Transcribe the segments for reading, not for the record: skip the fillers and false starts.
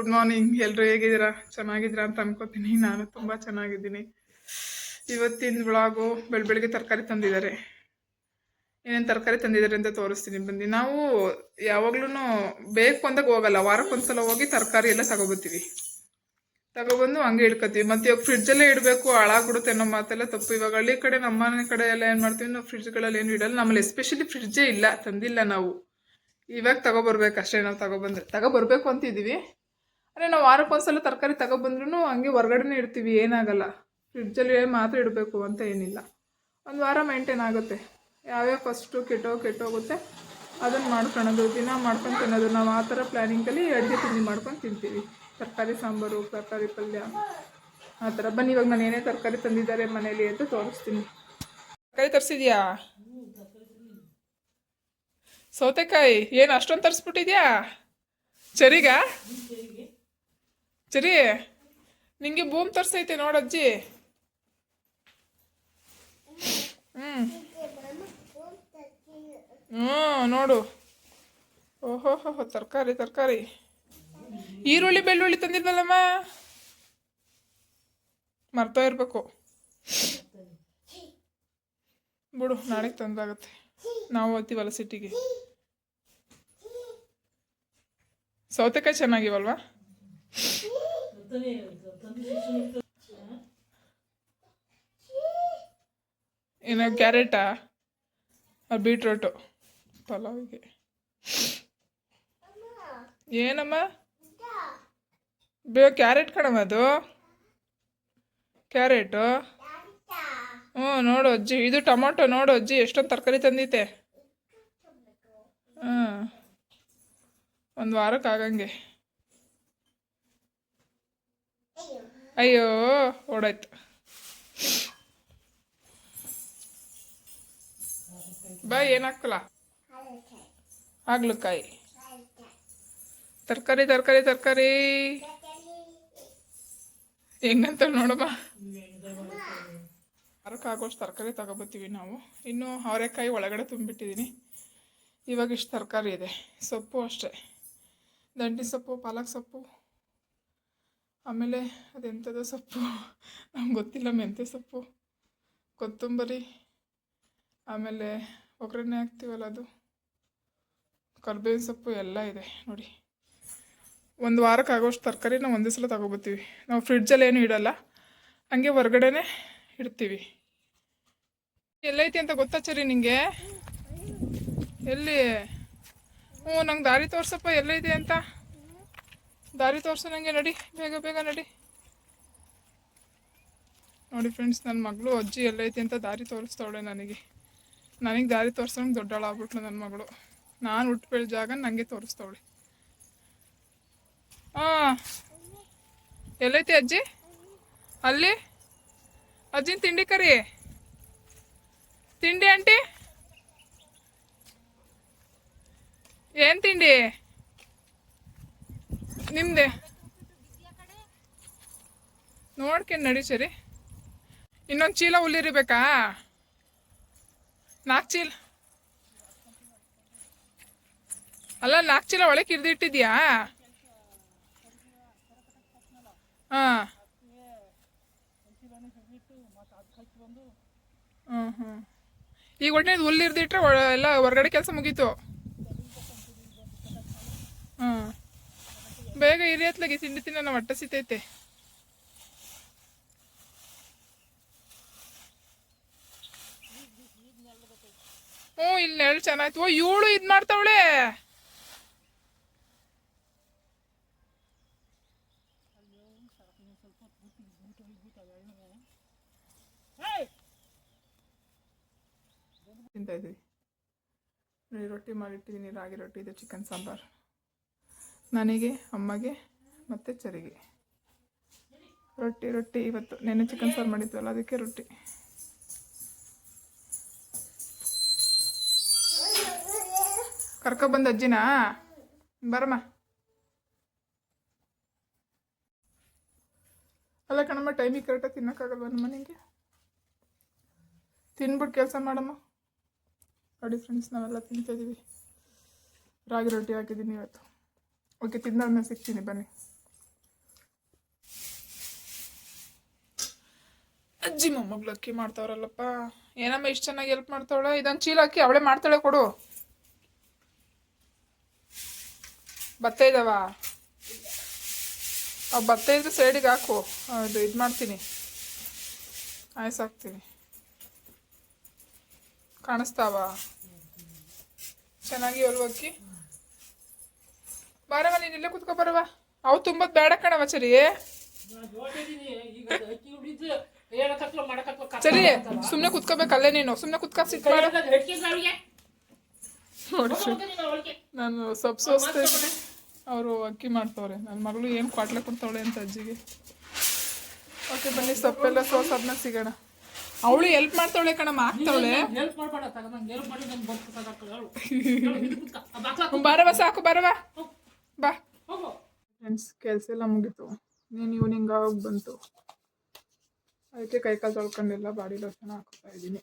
Good morning. ಎಲ್ಲರೂ ಹೇಗಿದ್ದೀರಾ? ಚೆನ್ನಾಗಿದ್ದೀರಾ ಅಂತ ಅನ್ಕೋತೀನಿ. ನಾನು ತುಂಬ ಚೆನ್ನಾಗಿದ್ದೀನಿ. ಇವತ್ತಿನ ವ್ಲಾಗು ಬೆಳಗ್ಗೆ ತರಕಾರಿ ತಂದಿದ್ದಾರೆ. ಏನೇನು ತರಕಾರಿ ತಂದಿದ್ದಾರೆ ಅಂತ ತೋರಿಸ್ತೀನಿ ಬನ್ನಿ. ನಾವು ಯಾವಾಗ್ಲೂ ಬೇಕು ಅಂದಾಗ ಹೋಗಲ್ಲ, ವಾರಕ್ಕೊಂದ್ಸಲ ಹೋಗಿ ತರಕಾರಿ ಎಲ್ಲ ತಗೊಬತ್ತೀವಿ. ತಗೊಬಂದು ಹಂಗೆ ಇಡ್ಕೊತೀವಿ. ಮತ್ತೆ ಇವಾಗ ಫ್ರಿಡ್ಜಲ್ಲೇ ಇಡಬೇಕು, ಹಾಳಾಗ್ಬಿಡುತ್ತೆ ಅನ್ನೋ ಮಾತೆಲ್ಲ ತಪ್ಪು. ಇವಾಗ ಹಳ್ಳಿ ಕಡೆ, ನಮ್ಮ ಮನೆ ಕಡೆ ಎಲ್ಲ ಏನು ಮಾಡ್ತೀವಿ, ನಾವು ಫ್ರಿಡ್ಜ್ಗಳಲ್ಲಿ ಏನು ಇಡಲ್ಲ. ನಮ್ಮಲ್ಲಿ ಎಸ್ಪೆಷಲಿ ಫ್ರಿಡ್ಜೇ ಇಲ್ಲ, ತಂದಿಲ್ಲ ನಾವು. ಇವಾಗ ತಗೊಬರ್ಬೇಕು ಅಷ್ಟೇ. ನಾವು ತಗೊಬರ್ಬೇಕು ಅಂತಿದ್ದೀವಿ. ಅಂದರೆ ನಾವು ವಾರಕ್ಕೊಂದ್ಸಲ ತರಕಾರಿ ತಗೊಬಂದ್ರೂ ಹಂಗೆ ಹೊರಗಡೆನೇ ಇಡ್ತೀವಿ, ಏನಾಗಲ್ಲ. ಫ್ರಿಡ್ಜಲ್ಲಿ ಮಾತ್ರ ಇಡಬೇಕು ಅಂತ ಏನಿಲ್ಲ. ಒಂದು ವಾರ ಮೇಂಟೈನ್ ಆಗುತ್ತೆ. ಯಾವ್ಯಾವ ಫಸ್ಟು ಕೆಟ್ಟೋಗುತ್ತೆ ಅದನ್ನು ಮಾಡ್ಕೊಳೋದು, ದಿನ ಮಾಡ್ಕೊಂಡು ತಿನ್ನೋದು. ನಾವು ಆ ಥರ ಪ್ಲ್ಯಾನಿಂಗಲ್ಲಿ ಅಡುಗೆ ತಿಂಡಿ ಮಾಡ್ಕೊಂಡು ತಿಂತೀವಿ. ತರಕಾರಿ ಸಾಂಬಾರು, ತರಕಾರಿ ಪಲ್ಯ, ಆ ಥರ. ಬನ್ನಿ ಇವಾಗ ನಾನು ಏನೇ ತರಕಾರಿ ತಂದಿದ್ದಾರೆ ಮನೇಲಿ ಅಂತ ತೋರಿಸ್ತೀನಿ. ತರಕಾರಿ ತರಿಸಿದ್ಯಾ? ಸೌತೆಕಾಯಿ ಏನು ಅಷ್ಟೊಂದು ತರಿಸ್ಬಿಟ್ಟಿದ್ಯಾ? ಚರಿಗ ಚರಿ ನಿಂಗೆ ಬೂಮ್ ತರಿಸೈತೆ ನೋಡಜ್ಜಿ. ನೋಡು. ಓಹೋ ತರಕಾರಿ. ಈರುಳ್ಳಿ ಬೆಳ್ಳುಳ್ಳಿ ತಂದಿದ್ವಲ್ಲಮ್ಮ, ಮರ್ತಾ ಇರ್ಬೇಕು ಬಿಡು, ನಾಳೆಗೆ ತಂದಾಗುತ್ತೆ. ನಾವು ಹೋಗ್ತೀವಲ್ಲ ಸಿಟಿಗೆ. ಸೌತೆಕಾಯಿ ಚೆನ್ನಾಗಿವಲ್ವಾ? ಏನೋ ಕ್ಯಾರೆಟಾ, ಬೀಟ್ರೋಟು ಪಲಾವಿಗೆ. ಏನಮ್ಮ? ಕ್ಯಾರೆಟ್ ಕಣಮ್ಮ, ಅದು ಕ್ಯಾರೆಟು. ನೋಡು ಅಜ್ಜಿ, ಇದು ಟೊಮೊಟೊ. ನೋಡು ಅಜ್ಜಿ ಎಷ್ಟೊಂದು ತರಕಾರಿ ತಂದಿತ್ತೆ. ಒಂದು ವಾರಕ್ಕೆ ಆಗಂಗೆ. ಅಯ್ಯೋ ಓಡಾಯ್ತು. ಬಾ, ಏನಾಕಲ್ಲ? ಹಾಗಲಕಾಯಿ. ತರಕಾರಿ ಹೆಂಗಂತ ನೋಡಮ್ಮ. ವಾರಕ್ಕೆ ಆಗೋಷ್ಟು ತರಕಾರಿ ತಗೊಬತ್ತೀವಿ ನಾವು. ಇನ್ನು ಅವರೆಕಾಯಿ ಒಳಗಡೆ ತುಂಬಿಟ್ಟಿದ್ದೀನಿ. ಇವಾಗ ಇಷ್ಟು ತರಕಾರಿ ಇದೆ. ಸೊಪ್ಪು ಅಷ್ಟೇ, ದಂಟಿ ಸೊಪ್ಪು, ಪಾಲಕ್ ಸೊಪ್ಪು, ಆಮೇಲೆ ಅದೆಂಥದ್ದು ಸೊಪ್ಪು ನಮ್ಗೆ ಗೊತ್ತಿಲ್ಲ, ಮೆಂತ್ಯ ಸೊಪ್ಪು, ಕೊತ್ತಂಬರಿ, ಆಮೇಲೆ ಒಗ್ಗರಣೆ ಹಾಕ್ತೀವಲ್ಲ ಅದು, ಕರ್ಬೇವಿನ ಸೊಪ್ಪು ಎಲ್ಲ ಇದೆ ನೋಡಿ. ಒಂದು ವಾರಕ್ಕೆ ಆಗೋಷ್ಟು ತರಕಾರಿ ನಾವು ಒಂದೇ ಸಲ ತಗೊಬತ್ತೀವಿ. ನಾವು ಫ್ರಿಡ್ಜಲ್ಲಿ ಏನು ಇಡಲ್ಲ, ಹಂಗೆ ಹೊರಗಡೆನೇ ಇಡ್ತೀವಿ. ಎಲ್ಲೈತಿ ಅಂತ ಗೊತ್ತಾ ಚರಿ ನಿಂಗೆ? ಎಲ್ಲಿ? ನಂಗೆ ದಾರಿ ತೋರ್ಸಪ್ಪ, ಎಲ್ಲೈತಿ ಅಂತ. ದಾರಿ ತೋರ್ಸು ನನಗೆ. ನಡಿ, ಬೇಗ ನಡಿ. ನೋಡಿ ಫ್ರೆಂಡ್ಸ್, ನನ್ನ ಮಗಳು ಅಜ್ಜಿ ಎಲ್ಲೈತಿ ಅಂತ ದಾರಿ ತೋರಿಸ್ತಾವಳೆ ನನಗೆ ದಾರಿ ತೋರಿಸೋಂಗೆ ದೊಡ್ಡಾಳು ಆಗ್ಬಿಟ್ಲು ನನ್ನ ಮಗಳು. ನಾನು ಹುಟ್ಟು ಬೆಳೆದ ಜಾಗ ನನಗೆ ತೋರಿಸ್ತಾವಳೆ. ಎಲ್ಲೈತಿ ಅಜ್ಜಿ? ಅಲ್ಲಿ ಅಜ್ಜಿನ ತಿಂಡಿ ಕರಿ. ತಿಂಡಿ ಆಂಟಿ, ಏನು ತಿಂಡಿ ನಿಮ್ದೆ? ನೋಡ್ಕೊಂಡು ನಡಿ ಸರಿ. ಇನ್ನೊಂದು ಚೀಲ ಹುಲ್ಲಿರಿಬೇಕಾ? 4 ಚೀಲ ಅಲ್ಲ, 4 ಚೀಲ ಒಳಗೆ ಇಟ್ಟಿದ್ಯಾ? ಈಗ ಒಟ್ಟೆ ಹುಲ್ಲು ಇರ್ದಿಟ್ರೆ ಎಲ್ಲ ಹೊರಗಡೆ ಕೆಲಸ ಮುಗೀತು. ಬೇಗ ಇರಿಯತ್ಲಾಗಿ ತಿಂಡಿ ತಿನ್ನ ಹೊಟ್ಟೆ ಸಿತೈತೆ. ಇಲ್ಲಿ ನೆರಳು ಚೆನ್ನಾಯ್ತು. ಇವಳು ಇದು ಮಾಡ್ತಾವಳೆ. ತಿಂತಾ ಇದ್ವಿ. ರೊಟ್ಟಿ ಮಾಡಿಟ್ಟಿದ್ದೀನಿ, ರಾಗಿ ರೊಟ್ಟಿ. ಇದು ಚಿಕನ್ ಸಾಂಬಾರು ನನಗೆ, ಅಮ್ಮಗೆ ಮತ್ತು ಚರಿಗೆ. ರೊಟ್ಟಿ ಇವತ್ತು ನೆನ್ನೆ ಚಿಕನ್ ಸಾರು ಮಾಡಿದ್ವಲ್ಲ, ಅದಕ್ಕೆ ರೊಟ್ಟಿ. ಕರ್ಕೊಬಂದು ಅಜ್ಜಿನಾ? ಬರಮ್ಮ. ಅಲ್ಲ ಕಣಮ್ಮ, ಟೈಮಿಗೆ ಕರೆಕ್ಟಾಗಿ ತಿನ್ನೋಕ್ಕಾಗಲ್ವ ನಮ್ಮ ಮನೆಗೆ? ತಿನ್ಬಿಟ್ಟು ಕೆಲಸ ಮಾಡಮ್ಮ. ನೋಡಿ ಫ್ರೆಂಡ್ಸ್, ನಾವೆಲ್ಲ ತಿಂತಾಯಿದ್ದೀವಿ. ರಾಗಿ ರೊಟ್ಟಿ ಹಾಕಿದ್ದೀನಿ ಇವತ್ತು. ಓಕೆ, ತಿಂದಾದ್ಮೇಲೆ ಸಿಗ್ತೀನಿ ಬನ್ನಿ. ಅಜ್ಜಿ ಮೊಮ್ಮಗಳು ಅಕ್ಕಿ ಮಾಡ್ತಾವ್ರಲ್ಲಪ್ಪ. ಏನಮ್ಮ ಇಷ್ಟು ಚೆನ್ನಾಗಿ ಹೆಲ್ಪ್ ಮಾಡ್ತಾವಳೆ. ಇದೊಂದು ಚೀಲ ಅಕ್ಕಿ ಅವಳೇ ಮಾಡ್ತಾಳೆ, ಕೊಡು. ಭತ್ತ ಇದಾವ? ಅವು ಭತ್ತ ಇದ್ರೆ ಸೈಡಿಗೆ ಹಾಕು, ಅದು ಇದು ಮಾಡ್ತೀನಿ, ಆಯ್ಸಾಕ್ತೀನಿ. ಕಾಣಿಸ್ತಾವ ಚೆನ್ನಾಗಿ ಹೊಲ್ವ ಅಕ್ಕಿ. ಬಾರವ, ನೀನು ಇಲ್ಲೇ ಕುತ್ಕೊ ಬರವ. ಅವು ತುಂಬದ್ ಬೇಡ ಕಣವ. ಸರಿ ಸರಿ, ಸುಮ್ಮನೆ ಕುತ್ಕೋಬೇಕಲ್ಲೇ ನೀನು. ಸುಮ್ಮನೆ ಕುತ್ಕೊ, ಸಿಟ್ ಮಾಡ. ನೋಡಿ ನಾನು ಸೊಪ್ಪು ಸೋಸ್ತಾ ಇದ್ದೀನಿ, ಅವರು ಅಕ್ಕಿ ಮಾಡ್ತವ್ರೆ. ನನ್ನ ಮಗಳು ಏನು ಕ್ವಾಟ್ಲೆ ಕೊಡ್ತಾವಳೆ ಅಂತ ಅಜ್ಜಿಗೆ. ಓಕೆ ಬನ್ನಿ, ಸೊಪ್ಪೆಲ್ಲ ಸೋಸಾದ್ಮೇಲೆ ಸಿಗೋಣ. ಅವಳು ಹೆಲ್ಪ್ ಮಾಡ್ತಾವಳೆ ಕಣಮ್ಮ, ಆಗ್ತಾವಳೆ. ಬಾರವ, ಸಾಕು ಬರವ, ಬಾ. ಫ್ರೆಂಡ್ಸ್, ಕೆಲಸ ಎಲ್ಲ ಮುಗೀತು. ನೀನು ಈವ್ನಿಂಗ್ ಆಗಿ ಬಂತು. ಅದಕ್ಕೆ ಕೈಕಾಲು ತೊಳ್ಕೊಂಡೆಲ್ಲ ಬಾಡಿ ಲೋಷನ್ ಹಾಕ್ತಾ ಇದ್ದೀನಿ.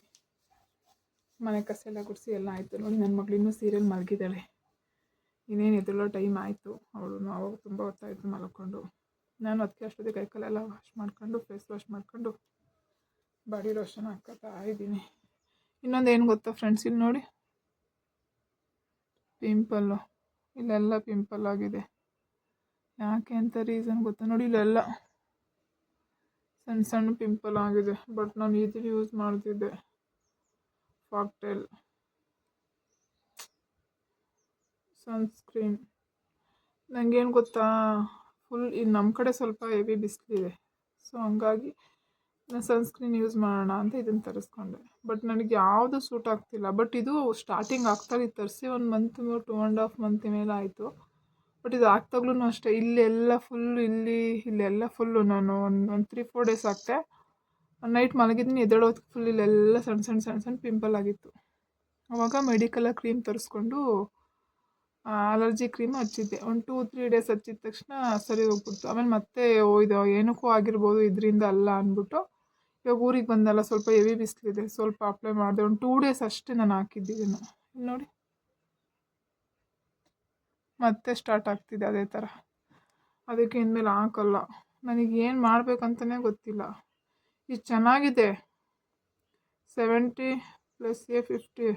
ಮನೆ ಕಸ ಎಲ್ಲ ಗುಡಿಸಿ ಎಲ್ಲ ಆಯಿತು. ನೋಡಿ, ನನ್ನ ಮಗಳು ಇನ್ನೂ ಸೀರಿಯಲ್ ಮಲಗಿದ್ದಾಳೆ. ಇನ್ನೇನು ಎದುರಲ್ಲೋ ಟೈಮ್ ಆಯಿತು. ಅವಳು ಅವಾಗ ತುಂಬ ಹೊತ್ತಾಯಿತು ಮಲ್ಕೊಂಡು. ನಾನು ಅದಕ್ಕೆ ಅಷ್ಟೊತ್ತಿಗೆ ಕೈಕಾಲೆಲ್ಲ ವಾಶ್ ಮಾಡ್ಕೊಂಡು, ಫೇಸ್ ವಾಶ್ ಮಾಡ್ಕೊಂಡು ಬಾಡಿ ಲೋಷನ್ ಹಾಕ್ತಾ ಇದ್ದೀನಿ. ಇನ್ನೊಂದು ಏನು ಗೊತ್ತಾ ಫ್ರೆಂಡ್ಸ್, ಇಲ್ಲಿ ನೋಡಿ, ಪಿಂಪಲ್ಲು ಇಲ್ಲೆಲ್ಲ ಪಿಂಪಲ್ ಆಗಿದೆ. ಯಾಕೆ ಅಂತ ರೀಸನ್ ಗೊತ್ತಾ? ನೋಡಿ, ಇಲ್ಲೆಲ್ಲ ಸಣ್ಣ ಸಣ್ಣ ಪಿಂಪಲ್ ಆಗಿದೆ. ಬಟ್ ನಾನು ಇದು ಯೂಸ್ ಮಾಡ್ತಿದ್ದೆ, ಫಾಕ್ಟೆಲ್ ಸನ್ಸ್ಕ್ರೀನ್. ನನಗೇನು ಗೊತ್ತಾ, ಫುಲ್ ಇಲ್ಲಿ ನಮ್ಮ ಕಡೆ ಸ್ವಲ್ಪ ಹೆವಿ ಬಿಸಿಲಿದೆ. ಸೊ ಹಂಗಾಗಿ ನಾನು ಸನ್ಸ್ಕ್ರೀನ್ ಯೂಸ್ ಮಾಡೋಣ ಅಂತ ಇದನ್ನು ತರಿಸ್ಕೊಂಡೆ. ಬಟ್ ನನಗೆ ಯಾವುದು ಸೂಟ್ ಆಗ್ತಿಲ್ಲ. ಬಟ್ ಇದು ಸ್ಟಾರ್ಟಿಂಗ್ ಆಗ್ತಾಗ ಇದು ತರಿಸಿ 1 ಮಂತ್ 2.5 ಮಂತ್ ಮೇಲೆ ಆಯಿತು. ಬಟ್ ಇದು ಆಗ್ತಾಗ್ಲೂ ಅಷ್ಟೇ, ಇಲ್ಲೆಲ್ಲ ಫುಲ್ಲು ನಾನು ಒಂದು 3-4 ಡೇಸ್ ಆಗ್ತೆ. ನೈಟ್ ಮಲಗಿದ್ದೀನಿ, ಎದ್ದೇಳೋದು ಫುಲ್ ಇಲ್ಲೆಲ್ಲ ಸಣ್ಣ ಸಣ್ಣ ಪಿಂಪಲ್ ಆಗಿತ್ತು. ಆವಾಗ ಮೆಡಿಕಲ್ ಕ್ರೀಮ್ ತರಿಸ್ಕೊಂಡು ಅಲರ್ಜಿ ಕ್ರೀಮ್ ಹಚ್ಚಿದ್ದೆ. ಒಂದು 2-3 ಡೇಸ್ ಹಚ್ಚಿದ ತಕ್ಷಣ ಸರಿ ಹೋಗ್ಬಿಡ್ತು. ಆಮೇಲೆ ಮತ್ತೆ ಇದು ಏನಕ್ಕೂ ಆಗಿರ್ಬೋದು, ಇದರಿಂದ ಅಲ್ಲ ಅಂದ್ಬಿಟ್ಟು ಇವಾಗ ಊರಿಗೆ ಬಂದಲ್ಲ, ಸ್ವಲ್ಪ ಹೆವಿ ಬಿಸಿಲಿದೆ, ಸ್ವಲ್ಪ ಅಪ್ಲೈ ಮಾಡಿದೆ. ಒಂದು 2 ಡೇಸ್ ಅಷ್ಟೇ ನಾನು ಹಾಕಿದ್ದಿದ್ದನ್ನು. ನೋಡಿ, ಮತ್ತೆ ಸ್ಟಾರ್ಟ್ ಆಗ್ತಿದೆ ಅದೇ ಥರ. ಅದಕ್ಕೆ ಇನ್ಮೇಲೆ ಹಾಕಲ್ಲ. ನನಗೇನು ಮಾಡಬೇಕಂತಲೇ ಗೊತ್ತಿಲ್ಲ. ಇದು ಚೆನ್ನಾಗಿದೆ, 70+A 50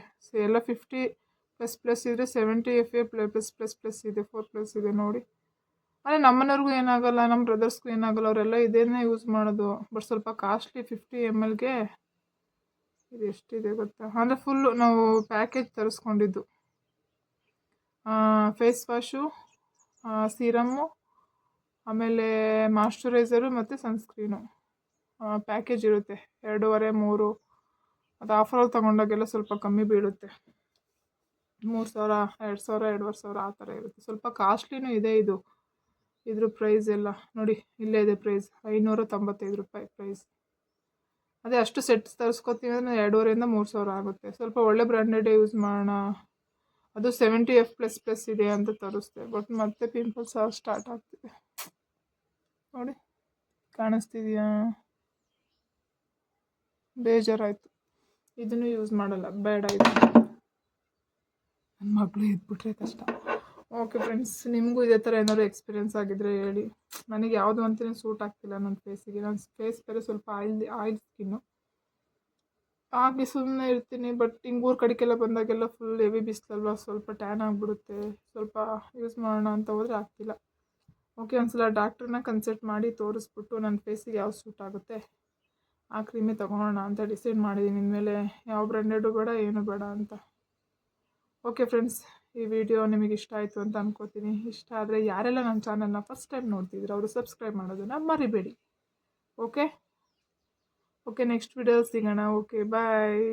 ಎಲ್ಲ 50++ ಇದ್ದರೆ 70FA+++ ಇದೆ, 4+ ಇದೆ. ನೋಡಿ, ಅಂದರೆ ನಮ್ಮನೆಯವ್ರಿಗೂ ಏನಾಗಲ್ಲ, ನಮ್ಮ ಬ್ರದರ್ಸ್ಗೂ ಏನಾಗಲ್ಲ, ಅವರೆಲ್ಲ ಇದೇನೇ ಯೂಸ್ ಮಾಡೋದು. ಬಟ್ ಸ್ವಲ್ಪ ಕಾಸ್ಟ್ಲಿ. 50 mlಗೆ ಇದು ಎಷ್ಟಿದೆ ಗೊತ್ತಾ? ಅಂದರೆ ಫುಲ್ಲು ನಾವು ಪ್ಯಾಕೇಜ್ ತರಿಸ್ಕೊಂಡಿದ್ದು. ಫೇಸ್ ವಾಶು, ಸೀರಮ್ಮು, ಆಮೇಲೆ ಮಾಯ್ಶ್ಚರೈಸರು ಮತ್ತು ಸನ್ಸ್ಕ್ರೀನು ಪ್ಯಾಕೇಜ್ ಇರುತ್ತೆ. 2.5-3 ಅದು ಆಫರಲ್ಲಿ ತೊಗೊಂಡಾಗೆಲ್ಲ ಸ್ವಲ್ಪ ಕಮ್ಮಿ ಬೀಳುತ್ತೆ. 3,000, 2,000, 2,500 ಆ ಥರ ಇರುತ್ತೆ. ಸ್ವಲ್ಪ ಕಾಸ್ಟ್ಲಿನೂ ಇದೆ ಇದು. ಇದ್ರ ಪ್ರೈಸ್ ಎಲ್ಲ ನೋಡಿ, ಇಲ್ಲೇ ಇದೆ ಪ್ರೈಸ್, 595 ರೂಪಾಯಿ ಪ್ರೈಸ್. ಅದೇ ಅಷ್ಟು ಸೆಟ್ಸ್ ತರಿಸ್ಕೊತೀವಿ ಅಂದರೆ 2,500-3,000 ಆಗುತ್ತೆ. ಸ್ವಲ್ಪ ಒಳ್ಳೆ ಬ್ರ್ಯಾಂಡೆಡ್ ಯೂಸ್ ಮಾಡೋಣ. ಅದು 70F++ ಇದೆ ಅಂತ ತರಿಸ್ದೆ. ಬಟ್ ಮತ್ತೆ ಪಿಂಪಲ್ಸ್ ಸ್ಟಾರ್ಟ್ ಆಗ್ತಿದೆ. ನೋಡಿ, ಕಾಣಿಸ್ತಿದೆಯಾ? ಬೇಜಾರಾಯಿತು. ಇದನ್ನು ಯೂಸ್ ಮಾಡಲ್ಲ, ಬೇಡ ಇದು. ನನ್ನ ಮಗಳು ಇದ್ಬಿಟ್ರೆ ಕಷ್ಟ. ಓಕೆ ಫ್ರೆಂಡ್ಸ್, ನಿಮಗೂ ಇದೇ ಥರ ಏನಾದ್ರು ಎಕ್ಸ್ಪೀರಿಯೆನ್ಸ್ ಆಗಿದ್ದರೆ ಹೇಳಿ. ನನಗೆ ಯಾವುದು ಅಂತಲೇ ಸೂಟ್ ಆಗ್ತಿಲ್ಲ ನನ್ನ ಫೇಸಿಗೆ. ನನ್ನ ಫೇಸ್ ಬೇರೆ ಸ್ವಲ್ಪ ಆಯಿಲ್ ಸ್ಕಿನ್ನು. ಹಾಗೆ ಸುಮ್ಮನೆ ಇರ್ತೀನಿ. ಬಟ್ ಹಿಂಗೆ ಊರು ಕಡೆಗೆಲ್ಲ ಬಂದಾಗೆಲ್ಲ ಫುಲ್ ಹೆವಿ ಬಿಸಿಲಲ್ವ, ಸ್ವಲ್ಪ ಟ್ಯಾನ್ ಆಗಿಬಿಡುತ್ತೆ. ಸ್ವಲ್ಪ ಯೂಸ್ ಮಾಡೋಣ ಅಂತ ಹೋದರೆ ಆಗ್ತಿಲ್ಲ. ಓಕೆ, ಒಂದ್ಸಲ ಡಾಕ್ಟ್ರನ್ನ ಕನ್ಸಲ್ಟ್ ಮಾಡಿ ತೋರಿಸ್ಬಿಟ್ಟು ನನ್ನ ಫೇಸಿಗೆ ಯಾವ್ದು ಸೂಟ್ ಆಗುತ್ತೆ ಆ ಕ್ರೀಮೇ ತೊಗೊಳೋಣ ಅಂತ ಡಿಸೈಡ್ ಮಾಡಿದ್ದೀನಿ. ಇನ್ಮೇಲೆ ಯಾವ ಬ್ರ್ಯಾಂಡೆಡು ಬೇಡ, ಏನು ಬೇಡ ಅಂತ. ಓಕೆ ಫ್ರೆಂಡ್ಸ್, ಈ ವಿಡಿಯೋ ನಿಮಗೆ ಇಷ್ಟ ಆಯಿತು ಅಂತ ಅನ್ಕೋತೀನಿ. ಇಷ್ಟ ಆದರೆ ಯಾರೆಲ್ಲ ನನ್ನ ಚಾನಲ್ನ ಫಸ್ಟ್ ಟೈಮ್ ನೋಡ್ತಿದ್ರು ಅವರು ಸಬ್ಸ್ಕ್ರೈಬ್ ಮಾಡೋದನ್ನು ಮರಿಬೇಡಿ. ಓಕೆ, ನೆಕ್ಸ್ಟ್ ವಿಡಿಯೋ ಸಿಗೋಣ. ಓಕೆ, ಬಾಯ್.